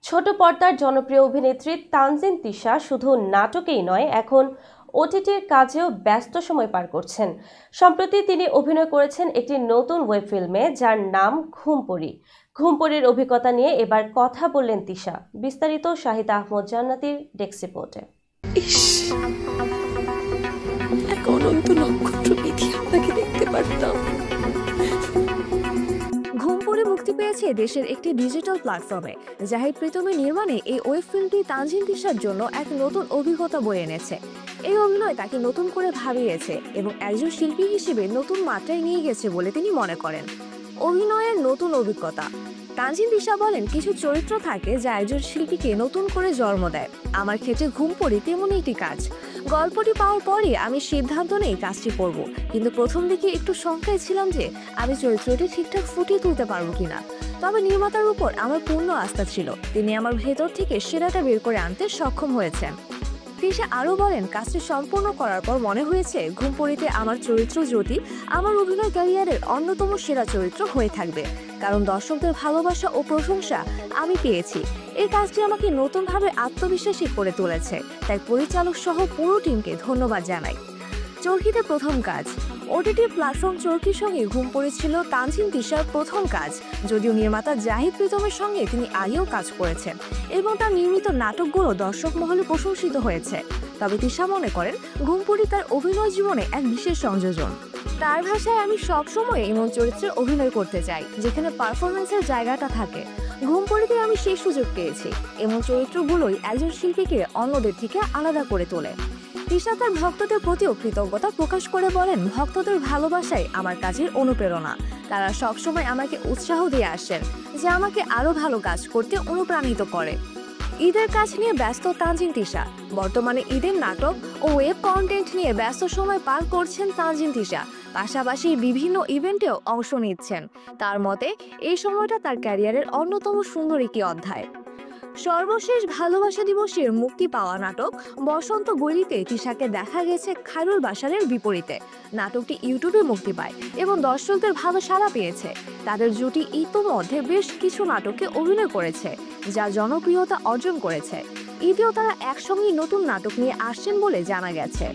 ছোট পর্দার জনপ্রিয় অভিনেত্রী তানজিন তিশা শুধু নাটকেই নয়, এখন ওটিটির কাজেও ব্যস্ত সময় পার করছেন। সম্প্রতি তিনি অভিনয় করেছেন একটি নতুন ওয়েব ফিল্মে, যার নাম ঘুমপড়ি। ঘুমপড়ির অভিজ্ঞতা নিয়ে এবার কথা বললেন তিশা। বিস্তারিত শাহিদ আহমদ জান্নাতীর ডেস্ক রিপোর্টে। এক অনন্ত নক্ষত্র বিধি আপনাকে দেখতে পারতাম। ঘুমপড়ি মুক্তি পেয়েছে দেশের একটি ডিজিটাল প্ল্যাটফর্মে। জাহিদ প্রীতমের নির্মাণে এই ওয়েব ফিল্মটি তানজিন তিশার জন্য এক নতুন অভিজ্ঞতা বয়ে এনেছে। এই অভিনয় তাকে নতুন করে ভাবিয়েছে এবং একজন শিল্পী হিসেবে নতুন মাত্রায় নিয়ে গেছে বলে তিনি মনে করেন। অভিনয়ের নতুন অভিজ্ঞতা। তানজিন তিশা বলেন, কিছু চরিত্র থাকে যা একজন শিল্পীকে নতুন করে জন্ম দেয়। আমার ক্ষেত্রে ঘুমপড়ি তেমন একটি কাজ। গল্পটি পাওয়ার পরে আমি সিদ্ধান্ত নেই কাজটি করব, কিন্তু প্রথম দিকে একটু শঙ্কায় ছিলাম যে আমি চরিত্রটি ঠিকঠাক ফুটিয়ে তুলতে পারবো কিনা। তবে নির্মাতার উপর আমার পূর্ণ আস্থা ছিল, তিনি আমার ভেতর থেকে সেরাটা বের করে আনতে সক্ষম হয়েছেন। তিশা আরও বলেন, কাজটি সম্পূর্ণ করার পর মনে হয়েছে ঘুমপড়িতে আমার চরিত্র যদি আমার অভিনয় ক্যারিয়ারের অন্যতম সেরা চরিত্র হয়ে থাকবে, কারণ দর্শকদের ভালোবাসা ও প্রশংসা আমি পেয়েছি। এই কাজটি আমাকে নতুনভাবে আত্মবিশ্বাসী করে তুলেছে, তাই পরিচালক সহ পুরো টিমকে ধন্যবাদ জানাই। চরকিতে প্রথম কাজ। ওটিটি প্ল্যাটফর্ম চরকির সঙ্গে ঘুমপড়ি ছিল তানজিন তিশার প্রথম কাজ। যদিও নির্মাতা জাহিদ প্রীতমের সঙ্গে তিনি আগেও কাজ করেছেন এবং তার নির্মিত নাটকগুলো দর্শক মহলে প্রশংসিত হয়েছে, তবে তিশা মনে করেন ঘুমপড়ি তার অভিনয় জীবনে এক বিশেষ সংযোজন। তার ভাষায়, আমি সবসময় এমন চরিত্রে অভিনয় করতে চাই যেখানে পারফরমেন্সের জায়গাটা থাকে। ঘুমপড়িতে আমি সেই সুযোগ পেয়েছি। এমন চরিত্রগুলোই একজন শিল্পীকে অন্যদের থেকে আলাদা করে তোলে। তিশা তার ভক্তদের প্রতিও কৃতজ্ঞতা প্রকাশ করে বলেন, ভক্তদের ভালোবাসাই আমার কাজের অনুপ্রেরণা। তারা সবসময় আমাকে উৎসাহ দিয়ে আসেন, যা আমাকে আরো ভালো কাজ করতে অনুপ্রাণিত করে। ঈদের কাজ নিয়ে ব্যস্ত তানজিন তিশা। বর্তমানে ঈদের নাটক ও ওয়েব কন্টেন্ট নিয়ে ব্যস্ত সময় পার করছেন তানজিন তিশা, পাশাপাশি বিভিন্ন ইভেন্টেও অংশ নিচ্ছেন। তার মতে এই সময়টা তার ক্যারিয়ারের অন্যতম সুন্দর একটি অধ্যায়। সর্বশেষ ভালোবাসা দিবসের মুক্তি পাওয়া নাটক বসন্ত গলিতে তিশাকে দেখা গেছে খায়রুল বাশারের বিপরীতে। নাটকটি ইউটিউবে মুক্তি পায় এবং দর্শকদের ভালো সাড়া পেয়েছে। তাদের জুটি ইতোমধ্যে বেশ কিছু নাটকে অভিনয় করেছে, যা জনপ্রিয়তা অর্জন করেছে। ঈদেও তারা একসঙ্গে নতুন নাটক নিয়ে আসছেন বলে জানা গেছে।